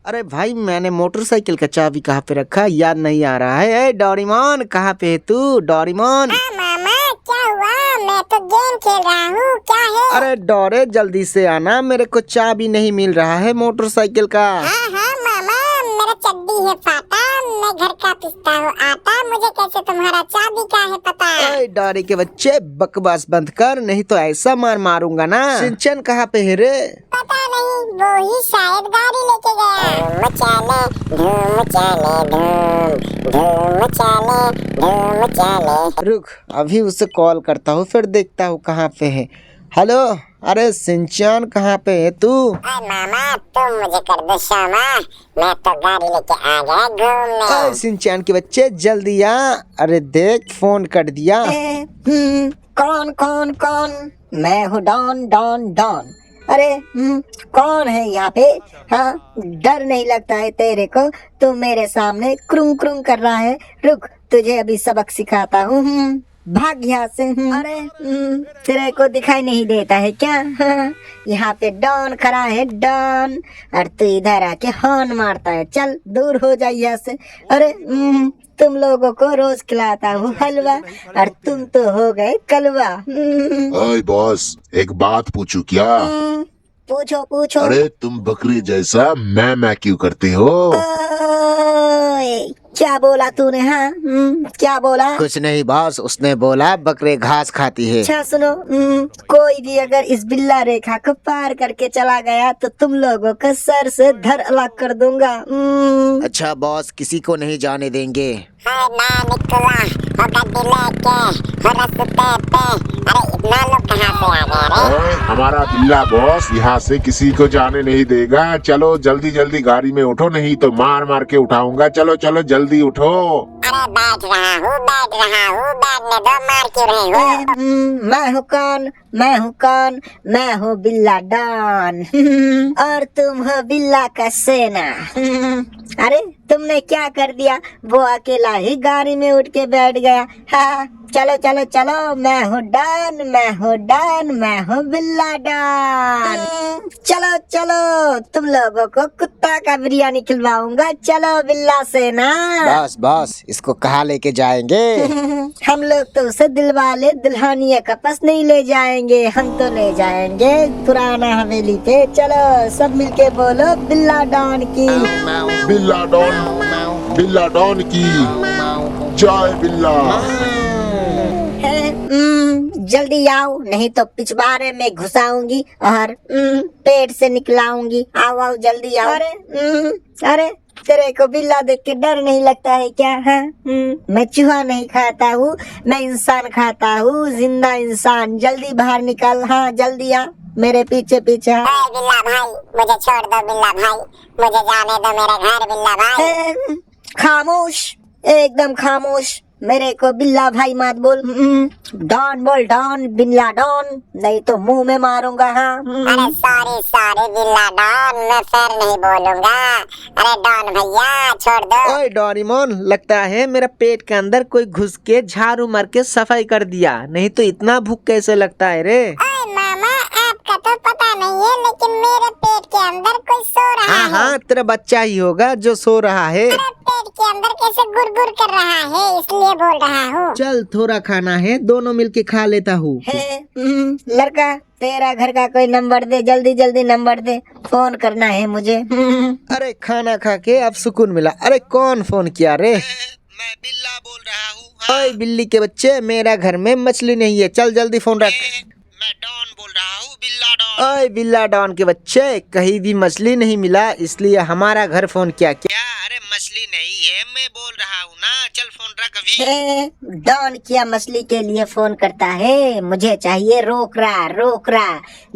अरे भाई मैंने मोटरसाइकिल का चाबी कहाँ पे रखा याद नहीं आ रहा है। ए डोरेमोन कहाँ पे है तू डोरेमोन? हाँ मामा क्या हुआ? मैं तो गेम खेल रहा हूँ, क्या है? अरे डोरे जल्दी से आना, मेरे को चाबी नहीं मिल रहा है मोटरसाइकिल का। हाँ हाँ मामा, मेरा चड्डी है फाटा, मैं घर का पिसता हूँ आटा, मुझे कैसे तुम्हारा चाबी का है पता? ओए डोरे के बच्चे बकवास बंद कर, नहीं तो ऐसा मार मारूंगा ना। सिंचन कहाँ पे है रे? पता नहीं, वो ही शायद गाड़ी लेके गया। धूम चले धूम चले धूम चले। रुक अभी उसे कॉल करता हूँ फिर देखता हूँ कहाँ पे है। हेलो, अरे सिंचन कहाँ पे है तू? अरे मामा तुम मुझे कर दो क्षमा, मैं तो गाड़ी लेके आ गया घूमने। ओए सिंचन के बच्चे जल्दी आ। अरे देख फोन कर दिया। कौन कौन कौन? मैं हूँ डॉन डॉन डॉन। अरे कौन है यहाँ पे? हाँ, डर नहीं लगता है तेरे को? तू मेरे सामने क्रुंग क्रुंग कर रहा है। रुक, तुझे अभी सबक सिखाता हूँ। भाग यहाँ से। अरे तेरे को दिखाई नहीं देता है क्या? हाँ, यहाँ पे डॉन खड़ा है डॉन, और तू इधर आके हॉर्न मारता है। चल दूर हो जा यहाँ से। अरे तुम लोगों को रोज खिलाता हूँ हलवा, और तुम तो हो गए कलवा। ओए बॉस, एक बात पूछूं क्या? पूछो पूछो। अरे तुम बकरी जैसा मैं क्यों करते हो? ओए, क्या बोला तूने? हाँ क्या बोला? कुछ नहीं बॉस, उसने बोला बकरे घास खाती है। अच्छा सुनो, कोई भी अगर इस बिल्ला रेखा को पार करके चला गया तो तुम लोगों का सर से धड़ अलग कर दूंगा। अच्छा बॉस, किसी को नहीं जाने देंगे। हाय मैं निकला और गड्डी लेके और रास्ते पे। अरे इतना लोग कहाँ से आ गए रे? ओए, हमारा बिल्ला बॉस यहाँ से किसी को जाने नहीं देगा। चलो जल्दी जल्दी गाड़ी में उठो, नहीं तो मार मार के उठाऊंगा। चलो चलो जल्दी उठो। अरे बैठ रहा हूँ बैठने दो, मार क्यों रहे हो? मैं हूँ कौन? मैं हूँ कौन? मैं हूँ बिल्ला डॉन। और तुम हो बिल्ला का सेना। अरे तुमने क्या कर दिया? वो अकेला ही गाड़ी में उठ के बैठ गया। हाँ चलो चलो चलो, मैं हूँ डॉन, मैं हूँ डॉन, मैं हूँ बिल्ला डॉन। चलो चलो, तुम लोगों को कुत्ता का बिरयानी खिलवाऊंगा। चलो बिल्ला सेना। बॉस बॉस, इसको कहाँ लेके जाएंगे? हम लोग तो उसे दिलवाले दुल्हनिया का पास नहीं ले जाएंगे, हम तो ले जाएंगे पुराना हवेली पे। चलो सब मिलके बोलो बिल्ला डॉन की। बिल्ला डॉन की जय बिल्ला। जल्दी आओ, नहीं तो पिछवाड़े में घुसाऊंगी और पेट से निकलाऊंगी। आओ आओ जल्दी आओ। अरे तेरे को बिल्ला देख के डर नहीं लगता है क्या? हाँ मैं चूहा नहीं खाता हूँ, मैं इंसान खाता हूँ, जिंदा इंसान। जल्दी बाहर निकल। हाँ जल्दी आ, मेरे पीछे पीछे। अरे बिल्ला भाई मुझे छोड़ दो, बिल्ला भाई मुझे जाने दो मेरे घर। बिल्ला भाई खामोश, एकदम खामोश। मेरे को बिल्ला भाई मत बोल। डॉन बोल, डॉन, बिल्ला डॉन, नहीं तो मुंह में मारूंगा। हाँ अरे सॉरी बिल्ला डॉन, मैं फिर नहीं बोलूंगा। अरे डॉन भैया छोड़ दो। ओए डोरेमोन, लगता है मेरा पेट के अंदर कोई घुस के झाड़ू मार के सफाई कर दिया, नहीं तो इतना भूख कैसे लगता है रे? ओए मामा आपका तो पता नहीं है, लेकिन मेरे पेट के अंदर कोई सो रहा हाँ है। हाँ, तेरा बच्चा ही होगा जो सो रहा है। मेरे पेट के अंदर कैसे गुड़गुड़ कर रहा है, इसलिए बोल रहा हूँ। चल थोड़ा खाना है, दोनों मिलके खा लेता हूँ। लड़का तेरा घर का कोई नंबर दे, जल्दी जल्दी नंबर दे, फोन करना है मुझे। अरे खाना खा के अब सुकून मिला। अरे कौन फोन किया रे? मैं बिल्ला बोल रहा हूँ। ओए बिल्ली के बच्चे, मेरा घर में मछली नहीं है, चल जल्दी फोन रख। मैं डॉन बोल रहा हूँ, बिल्ला डॉन। ओए बिल्ला डॉन के बच्चे, कहीं भी मछली नहीं मिला, इसलिए हमारा घर फोन किया क्या? अरे मछली नहीं है, मैं बोल रहा हूँ ना, चल फोन रख अभी। डॉन किया मछली के लिए फोन करता है, मुझे चाहिए रोकरा,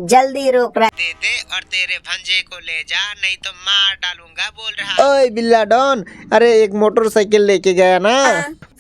जल्दी रोकरा दे दे और तेरे भंजे को ले जा, नहीं तो मार डालूंगा बोल रहा। ओए बिल्ला डॉन, अरे एक मोटरसाइकिल लेके गया ना।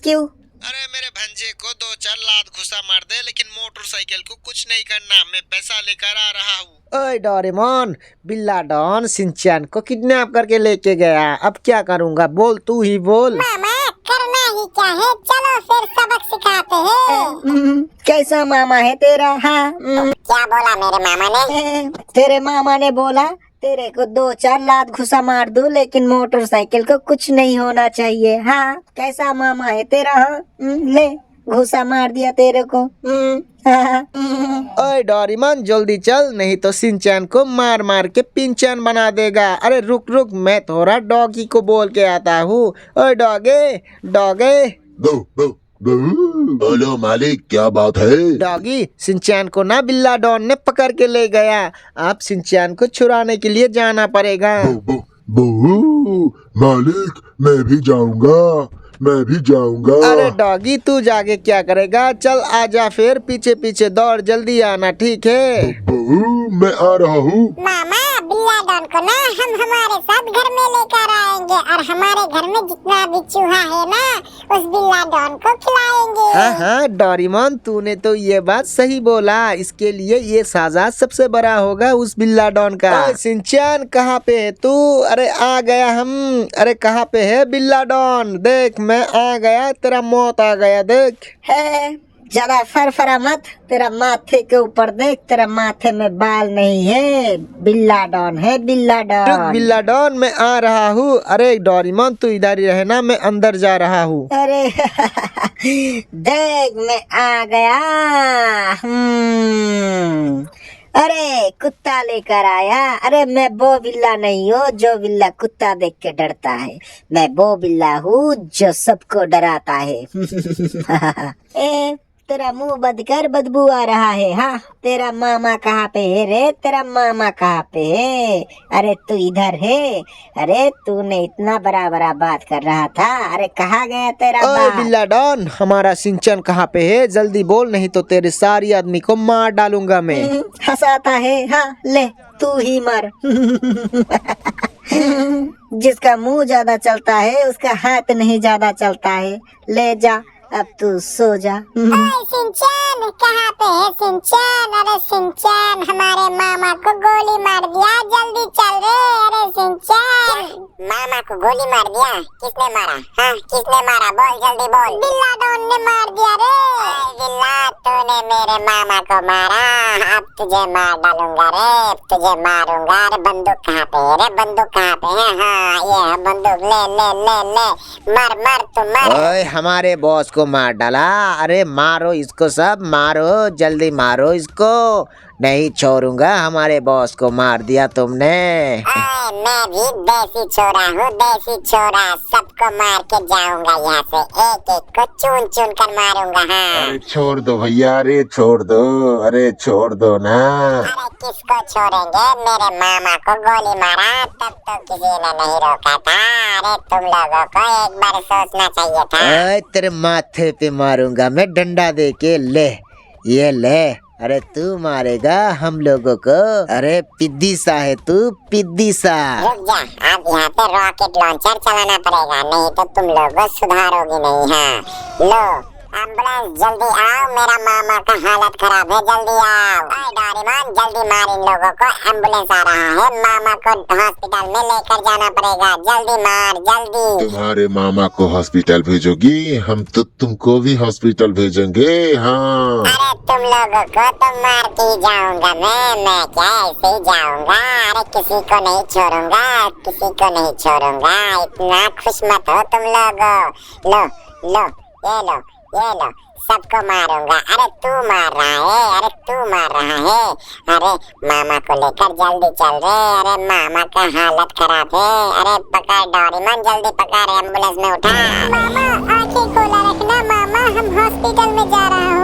क्यों? अरे मेरे भंजे को 2-4 लात घुसा मार दे, लेकिन मोटरसाइकिल को कुछ नहीं करना, मैं पैसा लेकर आ रहा हूँ। ओए डोरेमोन, बिल्ला डॉन सिंचन को किडनैप करके लेके गया, अब क्या करूँगा बोल, तू ही बोल। मामा करना ही क्या है, चलो फिर सबक सिखाते हैं। कैसा मामा है तेरा? हाँ क्या बोला मेरे मामा ने? तेरे मामा ने बोला तेरे को 2-4 लात घुसा मार दूं, लेकिन मोटरसाइकिल को कुछ नहीं होना चाहिए। हाँ, कैसा मामा है तेरा? हाँ, ले घुसा मार दिया तेरे को। हाँ, ओए डोरेमोन जल्दी चल, नहीं तो शिनचैन को मार मार के पिंचैन बना देगा। अरे रुक रुक, मैं थोड़ा डॉगी को बोल के आता हूँ। ओए डॉगे डॉगे। बोलो मालिक, क्या बात है? डॉगी, शिनचैन को ना बिल्ला डॉन ने पकड़ के ले गया। आप शिनचैन को छुड़ाने के लिए जाना पड़ेगा। मालिक, मैं भी जाऊंगा। अरे डॉगी, तू जाके क्या करेगा? चल आजा, फिर पीछे पीछे दौड़, जल्दी आना, ठीक है? मैं आ रहा हूँ। मामा, बिल्ला डॉन को ना हम हमारे साथ घर में लेकर आएंगे और हमारे घर में जितना भी चूहा है ना, उस बिल्ला डॉन को खिलाएंगे। हाँ हाँ डोरेमोन, तूने तो ये बात सही बोला। इसके लिए ये साजा सबसे बड़ा होगा उस बिल्ला डॉन का। ओए शिनचैन, कहाँ पे है तू? अरे आ गया हम। अरे कहाँ पे है बिल्ला डॉन? देख, मैं आ गया, तेरा मौत आ गया, देख। है ज्यादा फरफरा मत, तेरा माथे के ऊपर देख, तेरा माथे में बाल नहीं है। बिल्ला डॉन है, बिल्ला रुक डॉन। बिल्ला डॉन, मैं आ रहा हूँ। अरे डोरेमोन, तू इधर ही रहना, मैं अंदर जा रहा हूँ। अरे देख, मैं आ गया। अरे कुत्ता लेकर आया। अरे मैं वो बिल्ला नहीं हूँ जो बिल्ला कुत्ता देख के डरता है। मैं वो बिल्ला हूँ जो सबको डराता है। ए, तेरा मुंह बंद कर, बदबू आ रहा है। हाँ, तेरा मामा कहाँ पे है रे? तेरा मामा कहाँ पे है? अरे तू इधर है? अरे तूने इतना बड़ा बड़ा बात कर रहा था। अरे कहाँ गया तेरा ओए बाप? बिल्ला डॉन, हमारा शिनचैन कहाँ पे है? जल्दी बोल, नहीं तो तेरे सारी आदमी को मार डालूंगा मैं। हंसाता है। हाँ, ले तू ही मर। जिसका मुंह ज्यादा चलता है उसका हाथ नहीं ज्यादा चलता है। ले जा, अब तू सो जा। ओए शिनचैन, कहाँ पे है शिनचैन? अरे शिनचैन, हमारे मामा को गोली मार दिया, जल्दी चल रे। अरे शिनचैन, मामा को गोली मार दिया? किसने मारा? हाँ, किसने मारा? बोल जल्दी बोल। बिल्ला डॉन ने मार दिया रे। ओए बिल्ला, तूने मेरे मामा को मारा, अब तुझे मार डालूंगा रे, अब तुझे मारूंगा। अरे बंदूक कहाँ पे है रे? बंदूक कहाँ पे है? हाँ, ये है बंदूक, ले ले ले ले, मर मर तू मर। ओए हमारे बॉस को मार डाला। अरे मारो इसको, सब मारो, जल्दी मारो इसको, नहीं छोड़ूंगा। हमारे बॉस को मार दिया तुमने। मैं भी देसी छोरा हूँ, देसी छोरा, सबको मार के जाऊंगा यहाँ से, एक एक को चुन चुन कर मारूंगा। हाँ, अरे छोड़ दो भैया, अरे छोड़ दो, अरे छोड़ दो ना। अरे किसको छोड़ेंगे? मेरे मामा को गोली मारा तब तो किसी ने नहीं रोका था। अरे तुम लोगों को एक बार सोचना चाहिए था। ओए तेरे माथे पे मारूंगा मैं डंडा दे के। ले ये ले। अरे तू मारेगा हम लोगों को? अरे पिद्दी सा है तू, पिद्दी सा। रुक जा, अब यहाँ पे रॉकेट लॉन्चर चलाना पड़ेगा, नहीं तो तुम लोग सुधारोगे नहीं। हाँ, लो एम्बुलेंस, जल्दी आओ, मेरा मामा का हालत खराब है, जल्दी आओ। ओए डोरेमोन, जल्दी मार इन लोगों को, एम्बुलेंस आ रहा है, मामा को हॉस्पिटल में लेकर जाना पड़ेगा, जल्दी मार जल्दी। तुम्हारे मामा को हॉस्पिटल भेजोगी? हम तो तुमको भी हॉस्पिटल भेजेंगे। हाँ, अरे तुम लोगों को तो मार के ही जाऊंगा मैं क्या ऐसे ही जाऊंगा? अरे किसी को नहीं छोड़ूंगा, किसी को नहीं छोड़ूंगा। इतना खुश मत हो तुम लोग। लो लो, ये लो, सबको मारूंगा। अरे तू मार रहा है, अरे तू मार रहा है। अरे मामा को लेकर जल्दी चल रे, अरे मामा का हालत खराब है। अरे पकड़ डोरेमोन, जल्दी पकड़, एम्बुलेंस में उठा। मामा आंखें खोला रखना, मामा हम हॉस्पिटल में जा रहा